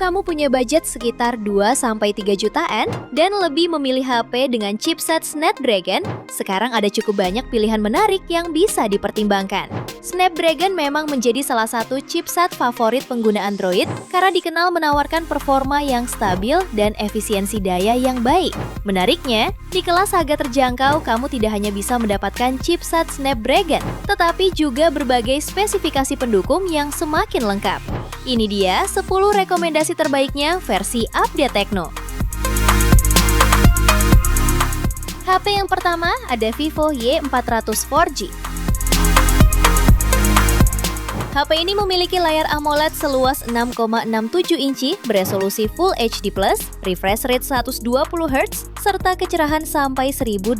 kamu punya budget sekitar 2-3 jutaan dan lebih memilih HP dengan chipset Snapdragon, sekarang ada cukup banyak pilihan menarik yang bisa dipertimbangkan. Snapdragon memang menjadi salah satu chipset favorit pengguna Android karena dikenal menawarkan performa yang stabil dan efisiensi daya yang baik. Menariknya, di kelas harga terjangkau kamu tidak hanya bisa mendapatkan chipset Snapdragon, tetapi juga berbagai spesifikasi pendukung yang semakin lengkap. Ini dia 10 rekomendasi terbaiknya versi update Tecno. HP yang pertama ada Vivo Y400 4G. HP ini memiliki layar AMOLED seluas 6,67 inci beresolusi Full HD+, refresh rate 120Hz, serta kecerahan sampai 1800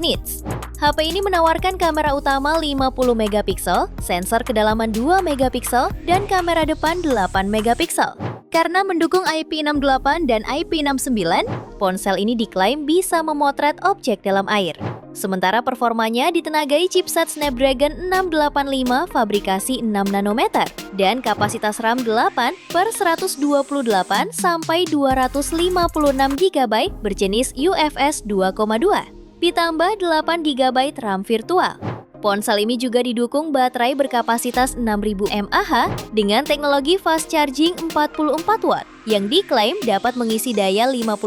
nits. HP ini menawarkan kamera utama 50 megapiksel, sensor kedalaman 2 megapiksel, dan kamera depan 8 megapiksel. Karena mendukung IP68 dan IP69, ponsel ini diklaim bisa memotret objek dalam air. Sementara performanya ditenagai chipset Snapdragon 685 fabrikasi 6 nanometer dan kapasitas RAM 8 per 128 sampai 256 GB berjenis UFS 2.2, ditambah 8 GB RAM virtual. Ponsel ini juga didukung baterai berkapasitas 6000 mAh dengan teknologi fast charging 44 watt yang diklaim dapat mengisi daya 50%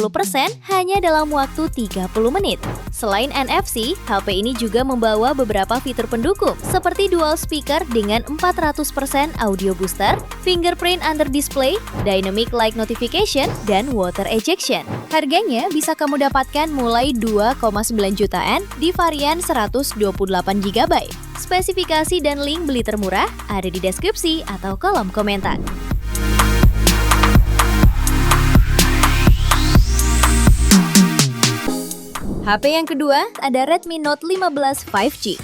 hanya dalam waktu 30 menit. Selain NFC, HP ini juga membawa beberapa fitur pendukung seperti dual speaker dengan 400% audio booster, fingerprint under display, dynamic light notification, dan water ejection. Harganya bisa kamu dapatkan mulai 2,9 jutaan di varian 128 GB. Spesifikasi dan link beli termurah ada di deskripsi atau kolom komentar. HP yang kedua ada Redmi Note 15 5G.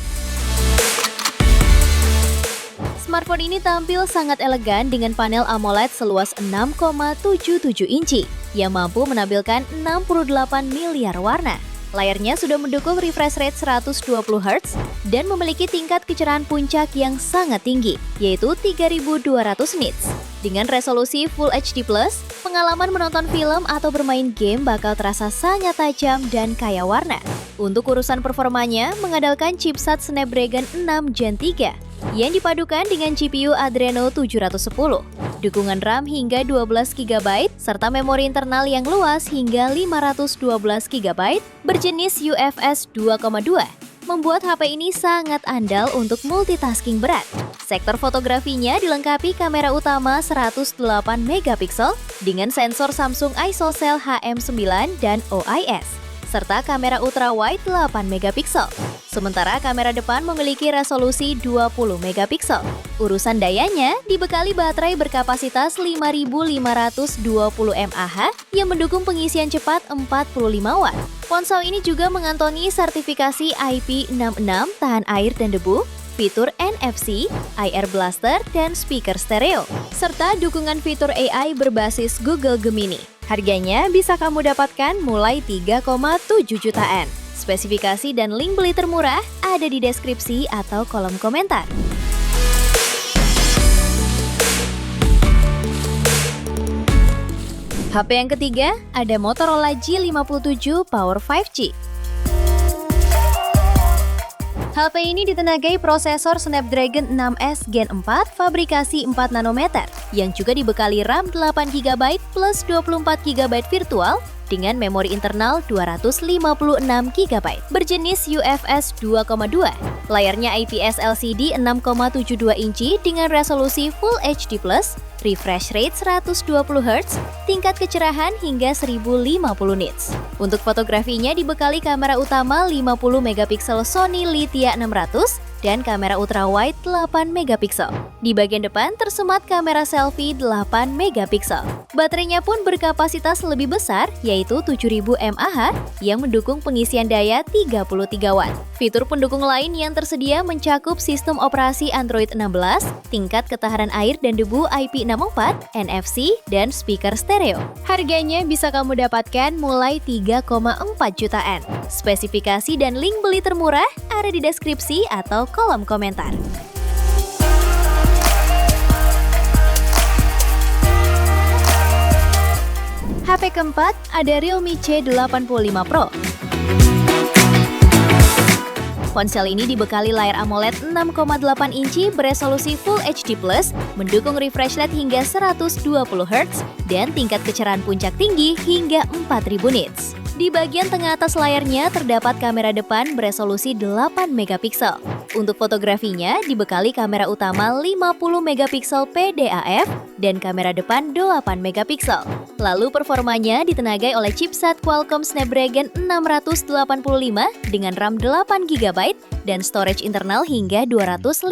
Smartphone ini tampil sangat elegan dengan panel AMOLED seluas 6,77 inci yang mampu menampilkan 68 miliar warna. Layarnya sudah mendukung refresh rate 120Hz dan memiliki tingkat kecerahan puncak yang sangat tinggi, yaitu 3200 nits. Dengan resolusi Full HD+, pengalaman menonton film atau bermain game bakal terasa sangat tajam dan kaya warna. Untuk urusan performanya, mengandalkan chipset Snapdragon 6 Gen 3 yang dipadukan dengan GPU Adreno 710, dukungan RAM hingga 12 GB, serta memori internal yang luas hingga 512 GB berjenis UFS 2.2, membuat HP ini sangat andal untuk multitasking berat. Sektor fotografinya dilengkapi kamera utama 108 megapiksel dengan sensor Samsung ISOCELL HM9 dan OIS, serta kamera ultrawide 8 megapiksel. Sementara kamera depan memiliki resolusi 20 megapiksel. Urusan dayanya dibekali baterai berkapasitas 5520 mAh yang mendukung pengisian cepat 45 watt. Ponsel ini juga mengantongi sertifikasi IP66 tahan air dan debu, fitur NFC, IR Blaster, dan speaker stereo, serta dukungan fitur AI berbasis Google Gemini. Harganya bisa kamu dapatkan mulai 3,7 jutaan. Spesifikasi dan link beli termurah ada di deskripsi atau kolom komentar. HP yang ketiga ada Motorola G57 Power 5G. HP ini ditenagai prosesor Snapdragon 6S Gen 4 fabrikasi 4 nanometer yang juga dibekali RAM 8 GB plus 24 GB virtual dengan memori internal 256 GB berjenis UFS 2.2. Layarnya IPS LCD 6,72 inci dengan resolusi Full HD+, refresh rate 120Hz, tingkat kecerahan hingga 1050 nits. Untuk fotografinya dibekali kamera utama 50 megapiksel Sony Lithia 600 dan kamera ultrawide 8 megapiksel. Di bagian depan tersemat kamera selfie 8 megapiksel. Baterainya pun berkapasitas lebih besar yaitu 7000 mAh yang mendukung pengisian daya 33 watt. Fitur pendukung lain yang tersedia mencakup sistem operasi Android 16, tingkat ketahanan air dan debu IP64, NFC, dan speaker stereo. Harganya bisa kamu dapatkan mulai 3,4 jutaan. Spesifikasi dan link beli termurah ada di deskripsi atau kolom komentar. HP keempat ada Realme C85 Pro. Ponsel ini dibekali layar AMOLED 6,8 inci beresolusi Full HD+, mendukung refresh rate hingga 120 Hz, dan tingkat kecerahan puncak tinggi hingga 4000 nits. Di bagian tengah atas layarnya terdapat kamera depan beresolusi 8 megapiksel. Untuk fotografinya dibekali kamera utama 50 megapiksel PDAF dan kamera depan 8 megapiksel. Lalu performanya ditenagai oleh chipset Qualcomm Snapdragon 685 dengan RAM 8 GB dan storage internal hingga 256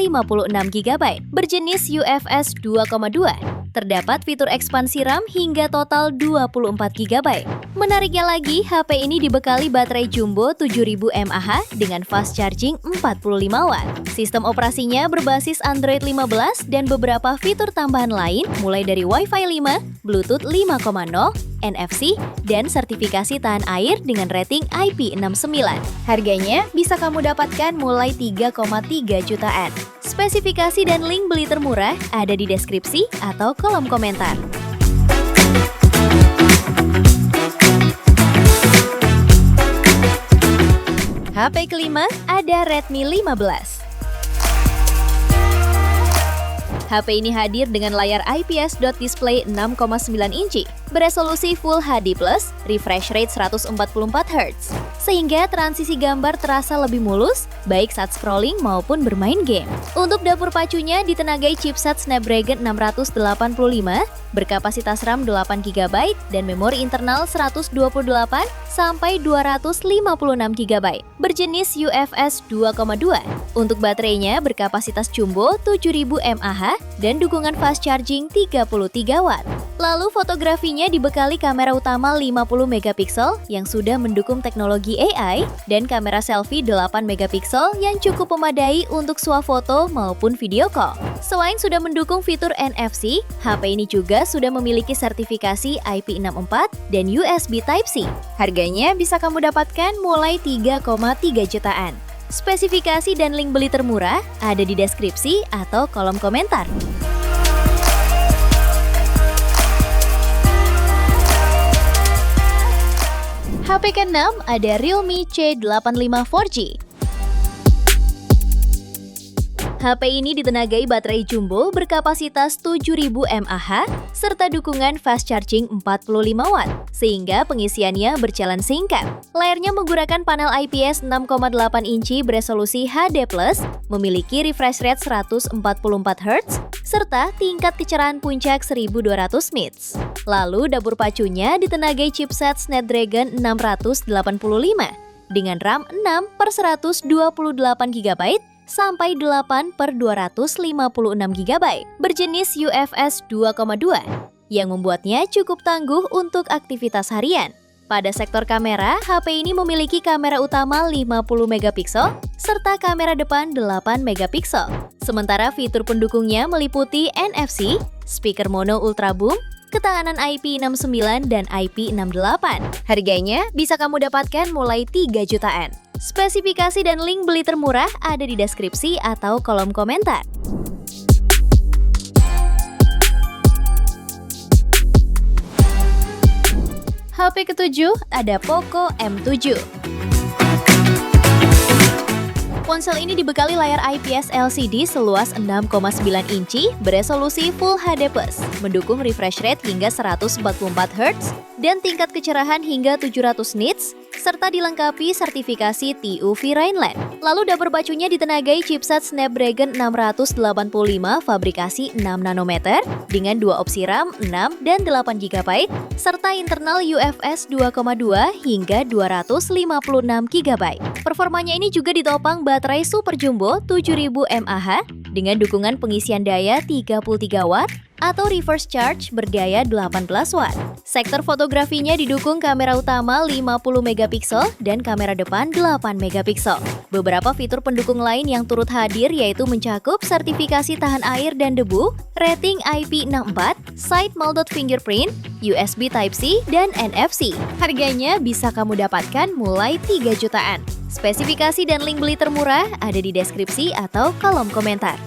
GB berjenis UFS 2,2. Terdapat fitur ekspansi RAM hingga total 24 GB. Menariknya lagi, HP ini dibekali baterai jumbo 7000 mAh dengan fast charging 45 watt. Sistem operasinya berbasis Android 15 dan beberapa fitur tambahan lain mulai dari Wi-Fi 5, Bluetooth 5.0, NFC, dan sertifikasi tahan air dengan rating IP69. Harganya bisa kamu dapatkan mulai 3,3 jutaan. Spesifikasi dan link beli termurah ada di deskripsi atau kolom komentar. HP kelima ada Redmi 15. HP ini hadir dengan layar IPS dot display 6,9 inci, beresolusi Full HD+, refresh rate 144 Hz, sehingga transisi gambar terasa lebih mulus, baik saat scrolling maupun bermain game. Untuk dapur pacunya ditenagai chipset Snapdragon 685, berkapasitas RAM 8 GB dan memori internal 128 sampai 256 GB, berjenis UFS 2,2. Untuk baterainya berkapasitas jumbo 7000 mAh dan dukungan fast charging 33 watt. Lalu fotografinya dibekali kamera utama 50 megapiksel yang sudah mendukung teknologi AI dan kamera selfie 8 megapiksel yang cukup memadai untuk swafoto maupun video call. Selain sudah mendukung fitur NFC, HP ini juga sudah memiliki sertifikasi IP64 dan USB Type-C. Harganya bisa kamu dapatkan mulai 3,3 jutaan. Spesifikasi dan link beli termurah ada di deskripsi atau kolom komentar. HP ke-6 ada Realme C85 4G. HP ini ditenagai baterai jumbo berkapasitas 7000 mAh serta dukungan fast charging 45 watt, sehingga pengisiannya berjalan singkat. Layarnya menggunakan panel IPS 6,8 inci beresolusi HD+, memiliki refresh rate 144 Hz, serta tingkat kecerahan puncak 1200 nits. Lalu dapur pacunya ditenagai chipset Snapdragon 685 dengan RAM 6/128 GB sampai 8/256 GB berjenis UFS 2,2 yang membuatnya cukup tangguh untuk aktivitas harian. Pada sektor kamera, HP ini memiliki kamera utama 50 megapiksel serta kamera depan 8 megapiksel. Sementara fitur pendukungnya meliputi NFC, speaker mono ultra boom, ketahanan IP69 dan IP68. Harganya bisa kamu dapatkan mulai 3 jutaan. Spesifikasi dan link beli termurah ada di deskripsi atau kolom komentar. HP ke-7 ada Poco M7. Ponsel ini dibekali layar IPS LCD seluas 6,9 inci beresolusi Full HD+, mendukung refresh rate hingga 144 Hz dan tingkat kecerahan hingga 700 nits, serta dilengkapi sertifikasi TÜV Rheinland. Lalu dapur pacunya ditenagai chipset Snapdragon 685 fabrikasi 6 nanometer dengan 2 opsi RAM 6 dan 8 GB, serta internal UFS 2,2 hingga 256 GB. Performanya ini juga ditopang baterai super jumbo 7000 mAh dengan dukungan pengisian daya 33 watt atau reverse charge berdaya 18 watt. Sektor fotografinya didukung kamera utama 50 megapiksel dan kamera depan 8 megapiksel. Beberapa fitur pendukung lain yang turut hadir yaitu mencakup sertifikasi tahan air dan debu, rating IP64, side mounted fingerprint, USB Type-C, dan NFC. Harganya bisa kamu dapatkan mulai 3 jutaan. Spesifikasi dan link beli termurah ada di deskripsi atau kolom komentar.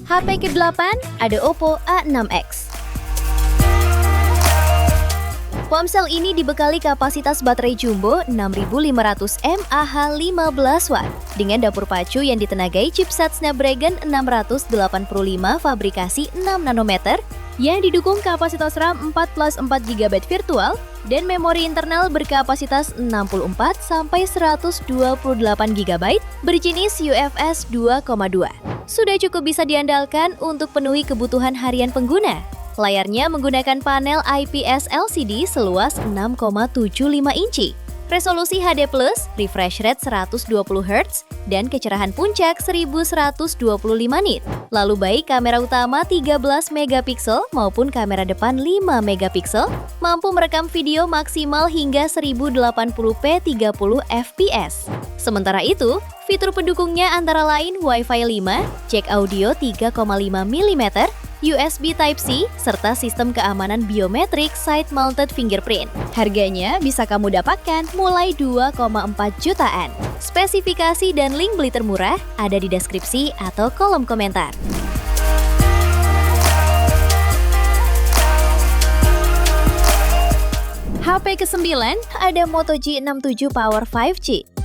HP ke-8 ada Oppo A6X. Ponsel ini dibekali kapasitas baterai jumbo 6500 mAh 15 watt dengan dapur pacu yang ditenagai chipset Snapdragon 685 fabrikasi 6 nanometer yang didukung kapasitas RAM 4+4 GB virtual dan memori internal berkapasitas 64-128 GB berjenis UFS 2,2. Sudah cukup bisa diandalkan untuk penuhi kebutuhan harian pengguna. Layarnya menggunakan panel IPS LCD seluas 6,75 inci, resolusi HD+, refresh rate 120 Hz, dan kecerahan puncak 1125 nit. Lalu baik kamera utama 13 megapiksel maupun kamera depan 5 megapiksel mampu merekam video maksimal hingga 1080p 30 fps. Sementara itu, fitur pendukungnya antara lain Wi-Fi 5, jack audio 3,5 mm, USB Type-C, serta sistem keamanan biometrik side-mounted fingerprint. Harganya bisa kamu dapatkan mulai 2,4 jutaan. Spesifikasi dan link beli termurah ada di deskripsi atau kolom komentar. HP ke-9 ada Moto G67 Power 5G.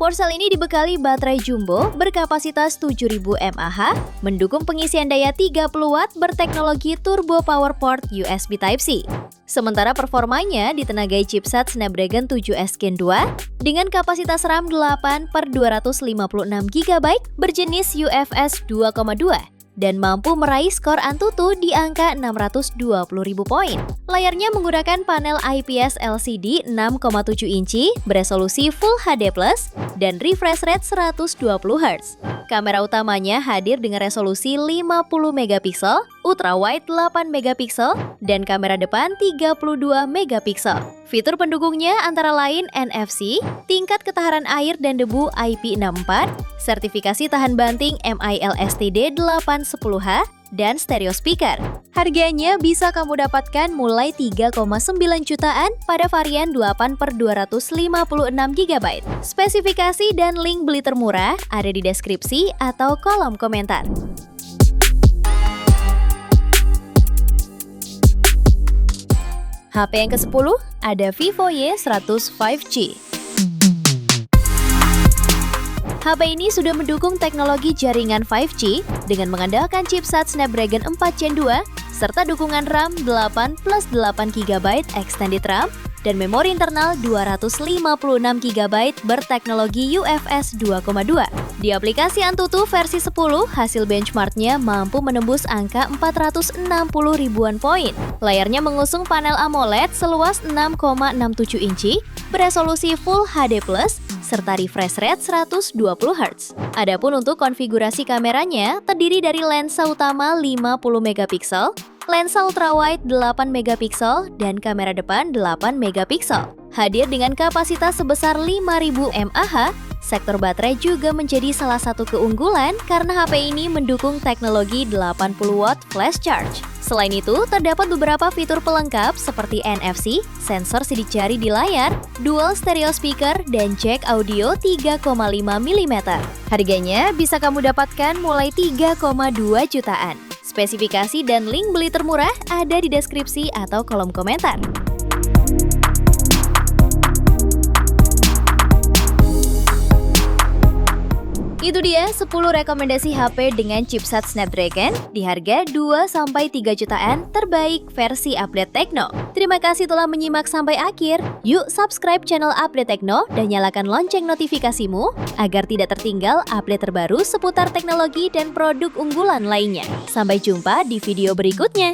Ponsel ini dibekali baterai jumbo berkapasitas 7000 mAh, mendukung pengisian daya 30 watt berteknologi Turbo Power Port USB Type-C. Sementara performanya ditenagai chipset Snapdragon 7S Gen 2 dengan kapasitas RAM 8/256 GB berjenis UFS 2,2 dan mampu meraih skor Antutu di angka 620.000 poin. Layarnya menggunakan panel IPS LCD 6,7 inci beresolusi Full HD+, dan refresh rate 120 Hz. Kamera utamanya hadir dengan resolusi 50 megapiksel, ultrawide 8 megapiksel, dan kamera depan 32 megapiksel. Fitur pendukungnya antara lain NFC, tingkat ketahanan air dan debu IP64, sertifikasi tahan banting MILSTD 810H, dan stereo speaker. Harganya bisa kamu dapatkan mulai 3,9 jutaan pada varian 8/256 GB. Spesifikasi dan link beli termurah ada di deskripsi atau kolom komentar. HP yang ke-10 ada Vivo Y100 5G. HP ini sudah mendukung teknologi jaringan 5G dengan mengandalkan chipset Snapdragon 4 Gen 2 serta dukungan RAM 8+8 GB extended RAM dan memori internal 256 GB berteknologi UFS 2,2. Di aplikasi Antutu versi 10, hasil benchmarknya mampu menembus angka 460 ribuan poin. Layarnya mengusung panel AMOLED seluas 6,67 inci, beresolusi Full HD+, serta refresh rate 120 Hz. Adapun untuk konfigurasi kameranya, terdiri dari lensa utama 50 megapiksel, lensa ultrawide 8 megapiksel, dan kamera depan 8 megapiksel. Hadir dengan kapasitas sebesar 5000 mAh, sektor baterai juga menjadi salah satu keunggulan karena HP ini mendukung teknologi 80 watt flash charge. Selain itu, terdapat beberapa fitur pelengkap seperti NFC, sensor sidik jari di layar, dual stereo speaker, dan jack audio 3,5 mm. Harganya bisa kamu dapatkan mulai 3,2 jutaan. Spesifikasi dan link beli termurah ada di deskripsi atau kolom komentar. Itu dia 10 rekomendasi HP dengan chipset Snapdragon di harga 2-3 jutaan terbaik versi Update Tekno. Terima kasih telah menyimak sampai akhir. Yuk subscribe channel Update Tekno dan nyalakan lonceng notifikasimu agar tidak tertinggal update terbaru seputar teknologi dan produk unggulan lainnya. Sampai jumpa di video berikutnya.